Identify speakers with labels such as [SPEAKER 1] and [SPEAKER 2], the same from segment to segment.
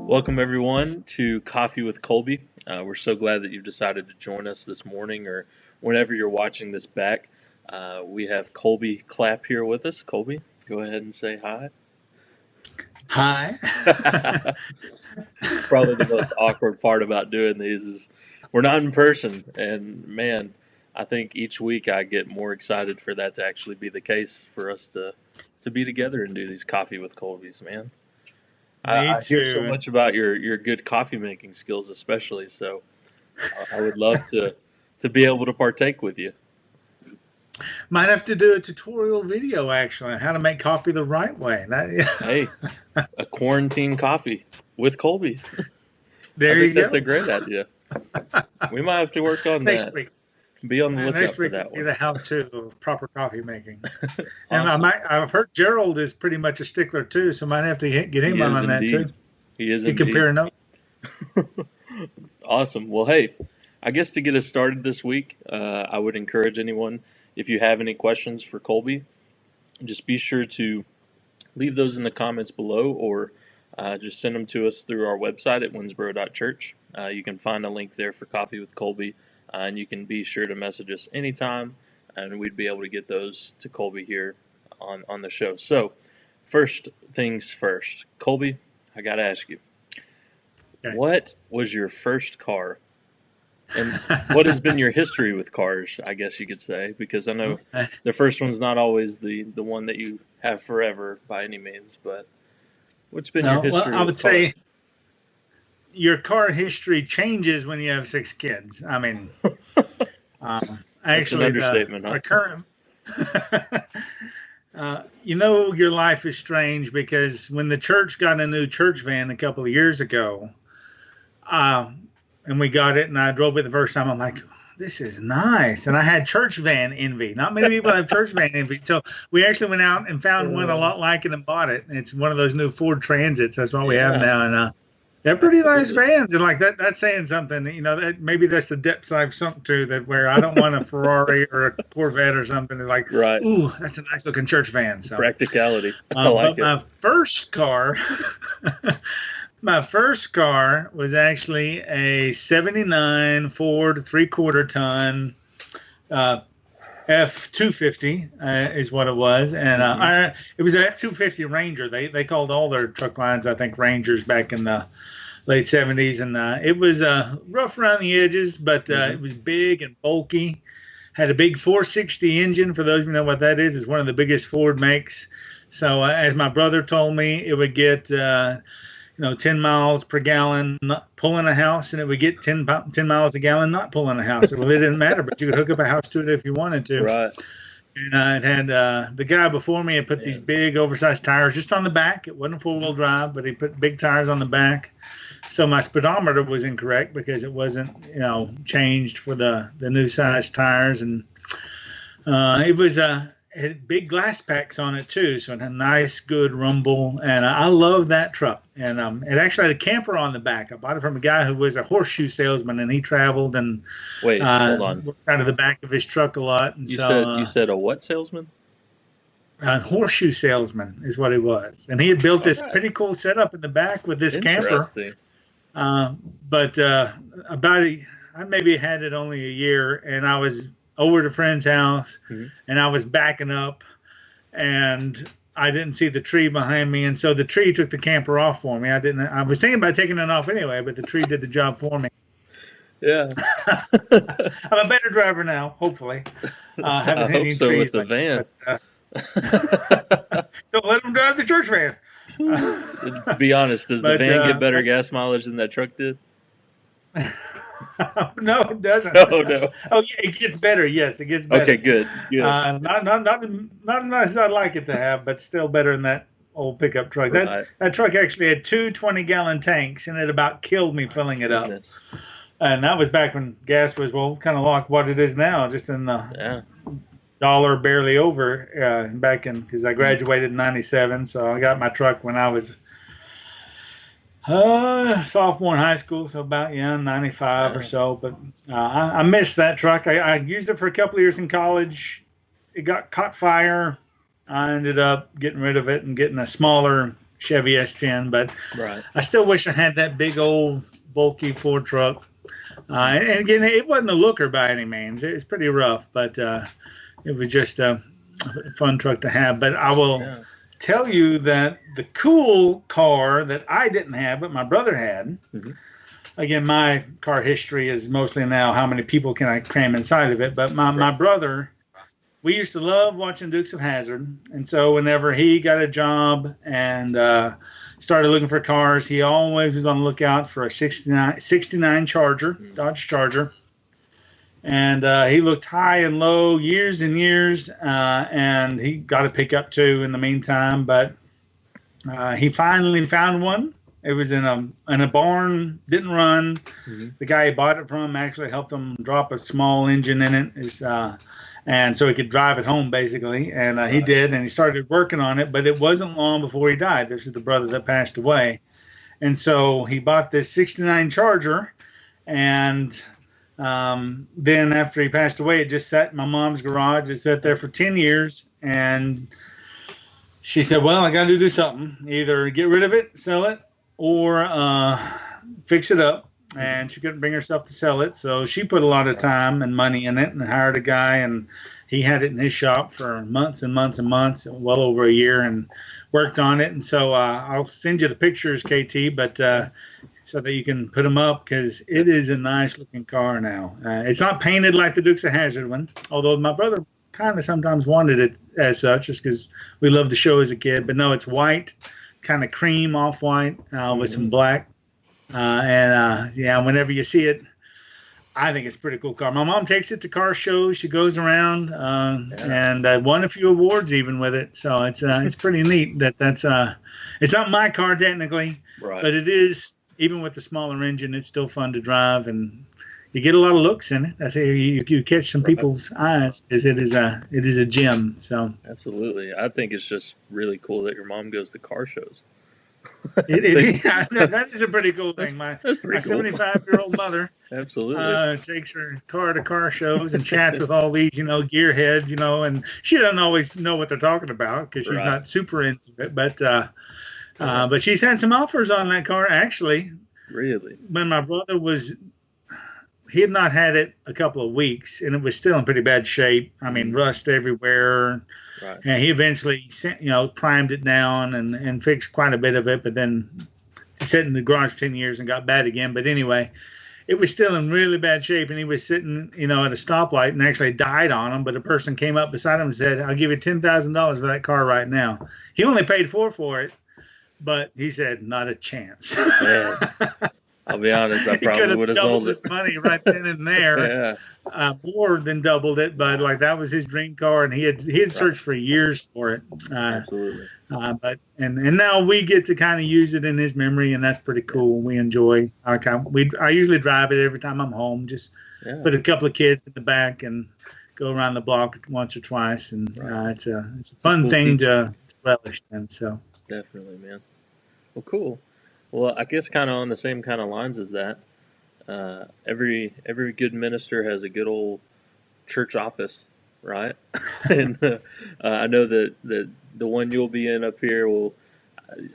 [SPEAKER 1] Welcome, everyone, to Coffee with Colby. We're so glad that you've decided to join us this morning or whenever you're watching this back. We have Colby Clapp here with us. Colby, go ahead and say hi.
[SPEAKER 2] Hi.
[SPEAKER 1] Probably the most awkward part about doing these is we're not in person. And man, I think each week I get more excited for that to actually be the case for us to be together and do these Coffee with Colbys, man.
[SPEAKER 2] Me
[SPEAKER 1] I hear so
[SPEAKER 2] too.
[SPEAKER 1] much about your good coffee making skills, especially. So I would love to be able to partake with you.
[SPEAKER 2] Might have to do a tutorial video actually on how to make coffee the right way.
[SPEAKER 1] Hey, a quarantine coffee with Colby. I
[SPEAKER 2] There
[SPEAKER 1] think
[SPEAKER 2] you
[SPEAKER 1] that's a
[SPEAKER 2] go.
[SPEAKER 1] great idea. We might have to work on
[SPEAKER 2] Next
[SPEAKER 1] that.
[SPEAKER 2] week.
[SPEAKER 1] Be on the lookout
[SPEAKER 2] Next
[SPEAKER 1] for
[SPEAKER 2] week
[SPEAKER 1] that
[SPEAKER 2] we'll
[SPEAKER 1] one.
[SPEAKER 2] get a how-to of proper coffee making. And
[SPEAKER 1] Awesome.
[SPEAKER 2] I've heard Gerald is pretty much a stickler too, so might have to get
[SPEAKER 1] He
[SPEAKER 2] him
[SPEAKER 1] is
[SPEAKER 2] on that too.
[SPEAKER 1] indeed. He is
[SPEAKER 2] You
[SPEAKER 1] indeed.
[SPEAKER 2] compare notes.
[SPEAKER 1] Awesome. Well, hey, I guess to get us started this week, I would encourage anyone, if you have any questions for Colby, just be sure to leave those in the comments below or just send them to us through our website at winnsboro.church. You can find a link there for Coffee with Colby, and you can be sure to message us anytime, and we'd be able to get those to Colby here on the show. So, first things first, Colby, I got to ask you,
[SPEAKER 2] Okay.
[SPEAKER 1] what was your first car? And what has been your history with cars, I guess you could say, because I know the first one's not always the one that you have forever by any means, but what's been your
[SPEAKER 2] No, well,
[SPEAKER 1] history
[SPEAKER 2] I
[SPEAKER 1] with
[SPEAKER 2] would
[SPEAKER 1] cars?
[SPEAKER 2] say your car history changes when you have 6 kids. I mean,
[SPEAKER 1] That's an
[SPEAKER 2] actually,
[SPEAKER 1] understatement, huh?
[SPEAKER 2] our current your life is strange because when the church got a new church van a couple of years ago, and we got it, and I drove it the first time, I'm like, this is nice. And I had church van envy. Not many people have church van envy. So we actually went out and found one a lot like it and bought it. And it's one of those new Ford Transits. That's what we have
[SPEAKER 1] Yeah,
[SPEAKER 2] now. And they're pretty nice
[SPEAKER 1] absolutely.
[SPEAKER 2] vans. And like that's saying something. Maybe that's the depths I've sunk to, that where I don't want a Ferrari or a Corvette or something. It's like,
[SPEAKER 1] Right.
[SPEAKER 2] ooh, that's a nice looking church van. So,
[SPEAKER 1] Practicality. I like
[SPEAKER 2] but
[SPEAKER 1] it.
[SPEAKER 2] my first car, my first car was actually a '79 Ford 3/4 ton F-250 is what it was, and it was an F-250 Ranger. They called all their truck lines, I think, Rangers back in the late '70s, and it was rough around the edges, but
[SPEAKER 1] Mm-hmm.
[SPEAKER 2] it was big and bulky. Had a big 460 engine. For those of you who know what that is, it's one of the biggest Ford makes. So as my brother told me, it would get 10 miles per gallon not pulling a house, and it would get 10 miles a gallon not pulling a house. Well, it didn't matter, but you could hook up a house to it if you wanted to.
[SPEAKER 1] Right.
[SPEAKER 2] And it had the guy before me had put these
[SPEAKER 1] Man.
[SPEAKER 2] big oversized tires just on the back. It wasn't 4-wheel drive, but he put big tires on the back. So my speedometer was incorrect because it wasn't, changed for the new size tires, and it had big glass packs on it too, so it had a nice, good rumble, and I love that truck. And it actually had a camper on the back. I bought it from a guy who was a horseshoe salesman, and he traveled and
[SPEAKER 1] Wait, hold on.
[SPEAKER 2] worked out of the back of his truck a lot. And
[SPEAKER 1] You
[SPEAKER 2] so
[SPEAKER 1] said a what salesman?
[SPEAKER 2] a horseshoe salesman is what he was, and he had built
[SPEAKER 1] All
[SPEAKER 2] this
[SPEAKER 1] right.
[SPEAKER 2] pretty cool setup in the back with this camper.
[SPEAKER 1] Interesting.
[SPEAKER 2] But I maybe had it only a year, and I was over at a friend's house,
[SPEAKER 1] Mhm.
[SPEAKER 2] and I was backing up, and I didn't see the tree behind me, and so the tree took the camper off for me. I was thinking about taking it off anyway, but the tree did the job for me.
[SPEAKER 1] Yeah.
[SPEAKER 2] I'm a better driver now, hopefully.
[SPEAKER 1] I
[SPEAKER 2] Haven't hit
[SPEAKER 1] hope
[SPEAKER 2] any
[SPEAKER 1] so with
[SPEAKER 2] trees
[SPEAKER 1] the
[SPEAKER 2] lately,
[SPEAKER 1] van.
[SPEAKER 2] but don't let them drive the church van.
[SPEAKER 1] To be honest, does the
[SPEAKER 2] But
[SPEAKER 1] van get better gas mileage than that truck did?
[SPEAKER 2] no, it doesn't.
[SPEAKER 1] Oh no.
[SPEAKER 2] Oh, yeah, it gets better. Yes, it gets better.
[SPEAKER 1] Okay, good.
[SPEAKER 2] Not as nice as I'd like it to have, but still better than that old pickup truck.
[SPEAKER 1] Right.
[SPEAKER 2] That truck actually had two 20-gallon tanks, and it about killed me filling it up.
[SPEAKER 1] Goodness.
[SPEAKER 2] And that was back when gas was, well, kind of like what it is now, just in the
[SPEAKER 1] Yeah.
[SPEAKER 2] dollar barely over back in, because I graduated in '97, so I got my truck when I was sophomore in high school, so about 95 or
[SPEAKER 1] Yeah.
[SPEAKER 2] so. But I missed that truck. I used it for a couple of years in college. It got caught fire. I ended up getting rid of it and getting a smaller Chevy S10, but
[SPEAKER 1] Right.
[SPEAKER 2] I still wish I had that big old bulky Ford truck. And again, it wasn't a looker by any means. It was pretty rough, but it was just a fun truck to have. But I will
[SPEAKER 1] Yeah.
[SPEAKER 2] tell you that the cool car that I didn't have, but my brother had.
[SPEAKER 1] Mm-hmm.
[SPEAKER 2] Again, my car history is mostly now how many people can I cram inside of it. But my brother, we used to love watching Dukes of Hazzard, and so whenever he got a job and started looking for cars, he always was on the lookout for a 69 Charger, Dodge Charger. And he looked high and low years and years, and he got a pickup too in the meantime. But he finally found one. It was in a barn, didn't run.
[SPEAKER 1] Mm-hmm.
[SPEAKER 2] The guy he bought it from actually helped him drop a small engine in it, and so he could drive it home basically. And he did, and he started working on it. But it wasn't long before he died. This is the brother that passed away, and so he bought this '69 Charger, and then after he passed away, it just sat in my mom's garage. It sat there for 10 years, and she said, well, I got to do something. Either get rid of it, sell it, or fix it up. And she couldn't bring herself to sell it, so she put a lot of time and money in it and hired a guy, and he had it in his shop for months and months and months, well over a year, and worked on it. And so I'll send you the pictures, KT, but so that you can put them up, because it is a nice looking car now. It's not painted like the Dukes of Hazzard one, although my brother kind of sometimes wanted it as such, just because we loved the show as a kid. But no, it's white, kind of cream off-white with some black. Yeah, whenever you see it, I think it's a pretty cool car. My mom takes it to car shows. She goes around and won a few awards even with it. So it's pretty neat that's it's not my car technically,
[SPEAKER 1] Right.
[SPEAKER 2] but it is. Even with the smaller engine, it's still fun to drive, and you get a lot of looks in it. I say you catch some people's eyes, because it is a gem. So
[SPEAKER 1] Absolutely. I think it's just really cool that your mom goes to car shows.
[SPEAKER 2] that is a pretty cool thing. My
[SPEAKER 1] That's pretty cool.
[SPEAKER 2] 75-year-old mother
[SPEAKER 1] Absolutely.
[SPEAKER 2] takes her car to car shows and chats with all these, gearheads, and she doesn't always know what they're talking about because she's not super into it. But she's had some offers on that car, actually.
[SPEAKER 1] Really?
[SPEAKER 2] When my brother he had not had it a couple of weeks, and it was still in pretty bad shape. I mean, rust everywhere.
[SPEAKER 1] Right.
[SPEAKER 2] And he eventually, primed it down and fixed quite a bit of it, but then it sat in the garage for 10 years and got bad again. But anyway, it was still in really bad shape, and he was sitting, at a stoplight and actually died on him. But a person came up beside him and said, I'll give you $10,000 for that car right now. He only paid $4,000 for it, but he said, not a chance.
[SPEAKER 1] Yeah. I'll be honest, I probably would have sold it.
[SPEAKER 2] His money right then and there. More than doubled it, but that was his dream car, and he had searched for years for it.
[SPEAKER 1] Absolutely.
[SPEAKER 2] But now we get to kind of use it in his memory, and that's pretty cool. We enjoy our time. I usually drive it every time I'm home. Just put a couple of kids in the back and go around the block once or twice, and it's a fun
[SPEAKER 1] cool
[SPEAKER 2] thing to relish in. So
[SPEAKER 1] definitely, man. Well, cool. Well, I guess kind of on the same kind of lines as that. Every good minister has a good old church office, right? And I know that the one you'll be in up here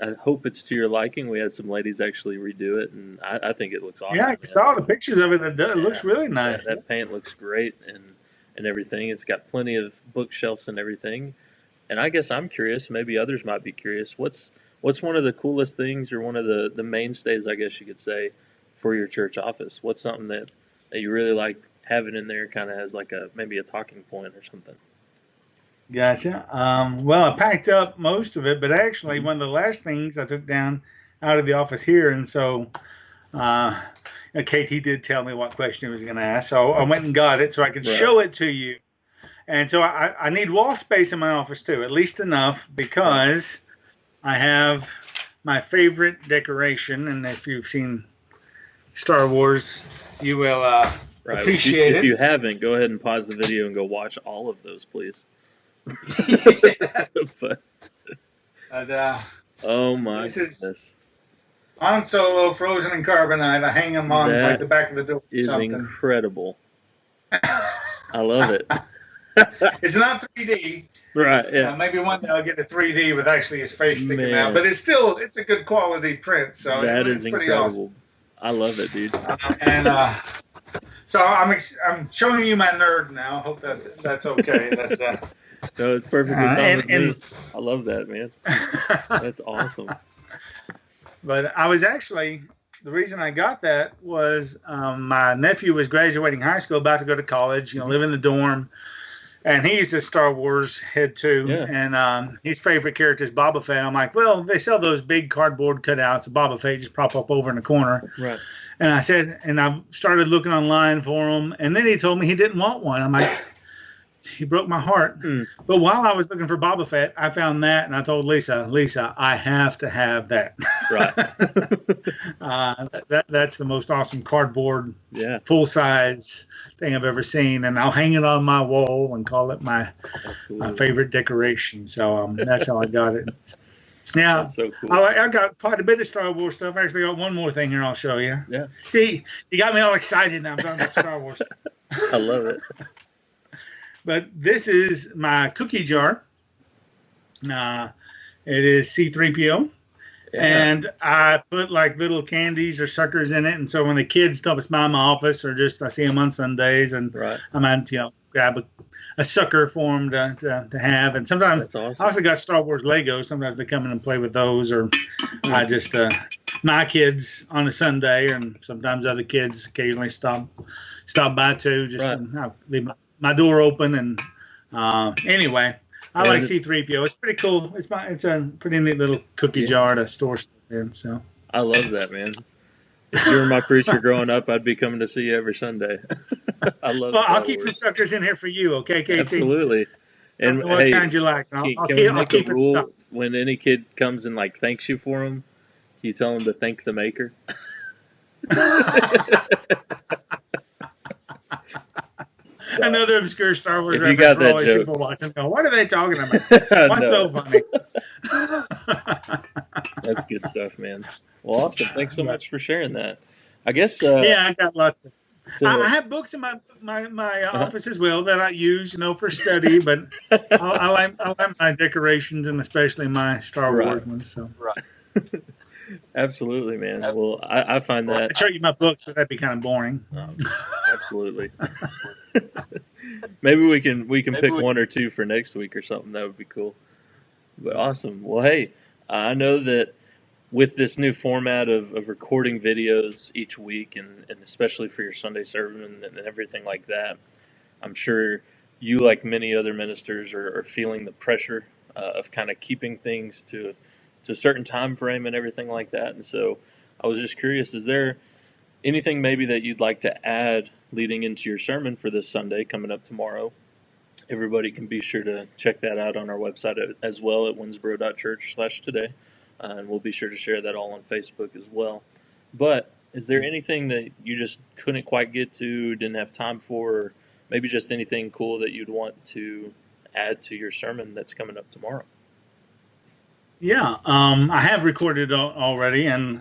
[SPEAKER 1] I hope it's to your liking. We had some ladies actually redo it, and I think it looks awesome.
[SPEAKER 2] Yeah, I saw the pictures of it. It looks really nice.
[SPEAKER 1] That paint looks great and everything. It's got plenty of bookshelves and everything. And I guess I'm curious, maybe others might be curious, what's one of the coolest things, or one of the mainstays, I guess you could say, for your church office? What's something that you really like having in there, kind of as like maybe a talking point or something?
[SPEAKER 2] Gotcha. Well, I packed up most of it, but actually one of the last things I took down out of the office here, and so KT did tell me what question he was going to ask, so I went and got it so I could show it to you. And so I need wall space in my office too, at least enough, because I have my favorite decoration, and if you've seen Star Wars, you will appreciate it.
[SPEAKER 1] If you haven't, go ahead and pause the video and go watch all of those, please. Oh my goodness.
[SPEAKER 2] Han Solo, frozen in carbonite. I hang them on like the back of the door.
[SPEAKER 1] Is incredible. I love it.
[SPEAKER 2] It's not 3D.
[SPEAKER 1] Right. Yeah.
[SPEAKER 2] Maybe one day I'll get a 3D with actually his face sticking out,
[SPEAKER 1] Man,
[SPEAKER 2] but it's a good quality print, so
[SPEAKER 1] that is
[SPEAKER 2] it's pretty awesome.
[SPEAKER 1] incredible. I love it, dude.
[SPEAKER 2] And so I'm showing you my nerd now. Hope that's okay.
[SPEAKER 1] No, it's perfectly fine with me.
[SPEAKER 2] and
[SPEAKER 1] I love that, man. That's awesome.
[SPEAKER 2] But I was actually, the reason I got that was my nephew was graduating high school, about to go to college, live in the dorm. And he's a Star Wars head too.
[SPEAKER 1] Yes.
[SPEAKER 2] And his favorite character is Boba Fett. I'm like, well, they sell those big cardboard cutouts of Boba Fett, just prop up over in the corner.
[SPEAKER 1] Right.
[SPEAKER 2] And I said, and I started looking online for him. And then he told me he didn't want one. I'm like, he broke my heart. But while I was looking for Boba Fett, I found that, and I told Lisa, I have to have that.
[SPEAKER 1] Right.
[SPEAKER 2] That's the most awesome cardboard,
[SPEAKER 1] Yeah.
[SPEAKER 2] full size thing I've ever seen, and I'll hang it on my wall and call it my favorite decoration. So that's how I got it. Yeah,
[SPEAKER 1] that's so cool.
[SPEAKER 2] I got quite a bit of Star Wars stuff. I actually got one more thing here I'll show you.
[SPEAKER 1] Yeah.
[SPEAKER 2] See, you got me all excited now. I'm talking about Star Wars.
[SPEAKER 1] I love it.
[SPEAKER 2] But this is my cookie jar. It is C-3PO. Yeah. And I put like little candies or suckers in it. And so when the kids stop by my office or just I see them on Sundays, and right. I might grab a sucker for them to have. And sometimes awesome. I also got Star Wars Legos. Sometimes they come in and play with those. Or I just my kids on a Sunday, and sometimes other kids occasionally stop by too. Just right. Leave my door open. And anyway, I like C-3PO. It's pretty cool. It's a pretty neat little cookie jar to store stuff in. So
[SPEAKER 1] I love that, man. If you were my preacher growing up, I'd be coming to see you every Sunday. I love. Well,
[SPEAKER 2] I'll keep some suckers in here for you, okay, KT?
[SPEAKER 1] Absolutely. And
[SPEAKER 2] what kind you like?
[SPEAKER 1] Can we make a rule when any kid comes and like thanks you for them, you tell them to thank the maker?
[SPEAKER 2] Another obscure Star Wars
[SPEAKER 1] reference for all these
[SPEAKER 2] people watching. What are they talking about? What's so funny?
[SPEAKER 1] That's good stuff, man. Well, awesome. Thanks so much for sharing that. I guess.
[SPEAKER 2] Yeah, I got lots of. I have books in my office as well that I use, for study. But I like my decorations, and especially my Star Wars ones. So. Right.
[SPEAKER 1] Absolutely, man. Well, I find that.
[SPEAKER 2] I'd show you my books, but that'd be kind of boring.
[SPEAKER 1] Absolutely. Maybe we can pick one or two for next week or something. That would be cool. But awesome. Well, hey, I know that with this new format of recording videos each week, and especially for your Sunday sermon and everything like that, I'm sure you, like many other ministers, are feeling the pressure of kind of keeping things to a certain time frame and everything like that. And so I was just curious, is there anything maybe that you'd like to add leading into your sermon for this Sunday coming up tomorrow? Everybody can be sure to check that out on our website as well at winnsboro.church/today. And we'll be sure to share that all on Facebook as well. But is there anything that you just couldn't quite get to, didn't have time for, or maybe just anything cool that you'd want to add to your sermon that's coming up tomorrow?
[SPEAKER 2] Yeah, I have recorded already, and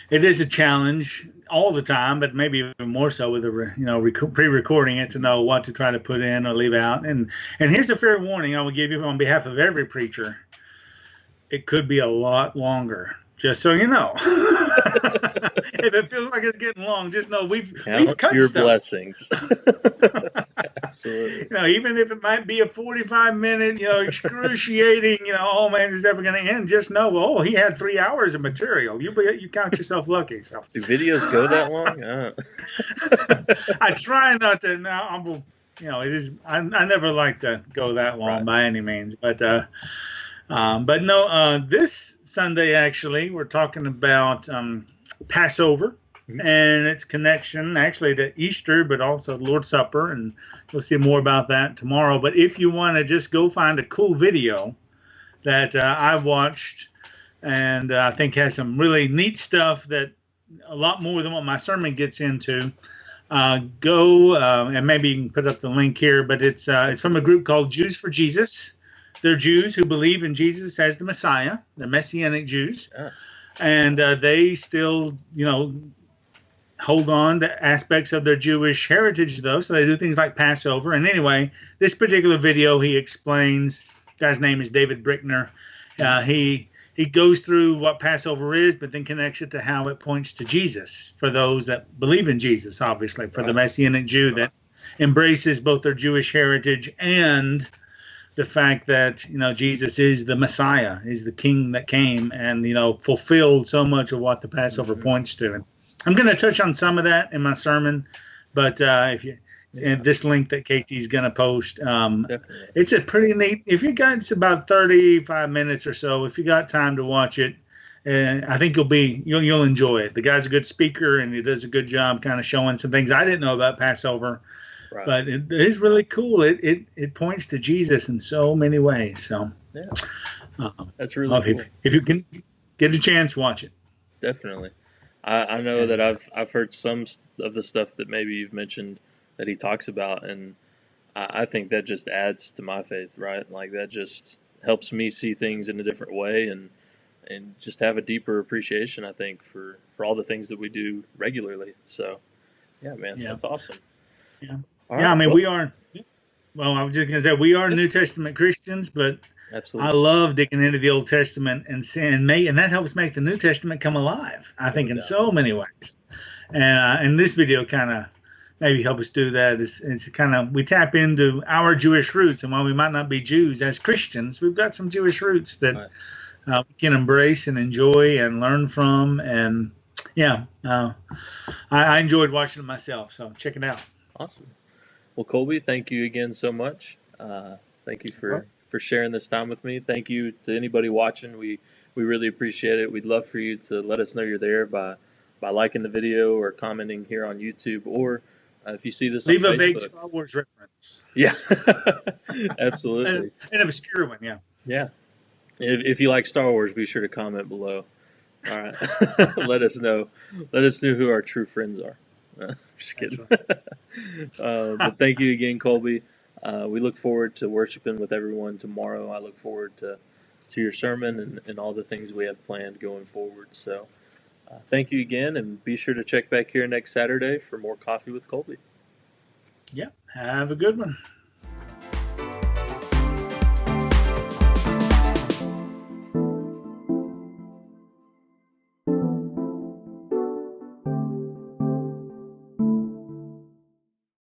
[SPEAKER 2] it is a challenge all the time, but maybe even more so with pre-recording it to know what to try to put in or leave out. And here's a fair warning I will give you on behalf of every preacher: it could be a lot longer. Just so you know. If it feels like it's getting long, just know we've cut
[SPEAKER 1] your
[SPEAKER 2] stuff.
[SPEAKER 1] Blessings. Absolutely.
[SPEAKER 2] Even if it might be a 45-minute, excruciating, oh man, it's never going to end. Just know, he had 3 hours of material. You count yourself lucky. So.
[SPEAKER 1] Do videos go that long?
[SPEAKER 2] I try not to. Now, it is. I never like to go that long by any means, but no. This Sunday, actually, we're talking about Passover and its connection actually to Easter, but also Lord's Supper, and you'll see more about that tomorrow. But if you want to just go find a cool video that I watched and I think has some really neat stuff that a lot more than what my sermon gets into, go and maybe you can put up the link here, but it's from a group called Jews for Jesus. They're Jews who believe in Jesus as the Messiah. They're Messianic Jews. Yeah. And they still, hold on to aspects of their Jewish heritage, though. So they do things like Passover. And anyway, this particular video, he explains. Guy's name is David Brickner. He goes through what Passover is, but then connects it to how it points to Jesus for those that believe in Jesus, obviously, for the Messianic Jew that embraces both their Jewish heritage and the fact that Jesus is the Messiah, is the King that came and fulfilled so much of what the Passover points to. And I'm going to touch on some of that in my sermon, but this link that KT's going to post, it's a pretty neat. If you got, it's about 35 minutes or so. If you got time to watch it, and I think you'll enjoy it. The guy's a good speaker and he does a good job kind of showing some things I didn't know about Passover. Right. But it is really cool. It points to Jesus in so many ways. So
[SPEAKER 1] that's really cool.
[SPEAKER 2] If you can get a chance, watch it.
[SPEAKER 1] Definitely. I know that I've heard some of the stuff that maybe you've mentioned that he talks about, and I think that just adds to my faith, right? Like that just helps me see things in a different way and just have a deeper appreciation, I think, for all the things that we do regularly. So, man, that's awesome.
[SPEAKER 2] Yeah. Right, I mean, we are. Well, I was just going to say we are New Testament Christians, but absolutely, I love digging into the Old Testament and that helps make the New Testament come alive. I think in so many ways, and this video kind of maybe help us do that. It's kind of we tap into our Jewish roots, and while we might not be Jews as Christians, we've got some Jewish roots that we can embrace and enjoy and learn from. And I enjoyed watching it myself. So check it out.
[SPEAKER 1] Awesome. Well, Colby, thank you again so much. Thank you for sharing this time with me. Thank you to anybody watching. We really appreciate it. We'd love for you to let us know you're there by liking the video or commenting here on YouTube, or if you see this on Facebook. Leave a vague
[SPEAKER 2] Star Wars reference.
[SPEAKER 1] Yeah, absolutely.
[SPEAKER 2] An obscure one, yeah.
[SPEAKER 1] Yeah. If you like Star Wars, be sure to comment below. All right. Let us know. Let us know who our true friends are. Just kidding. But thank you again, Colby. We look forward to worshiping with everyone tomorrow. I look forward to your sermon and all the things we have planned going forward. So thank you again, and be sure to check back here next Saturday for more Coffee with Colby.
[SPEAKER 2] Yeah, have a good one.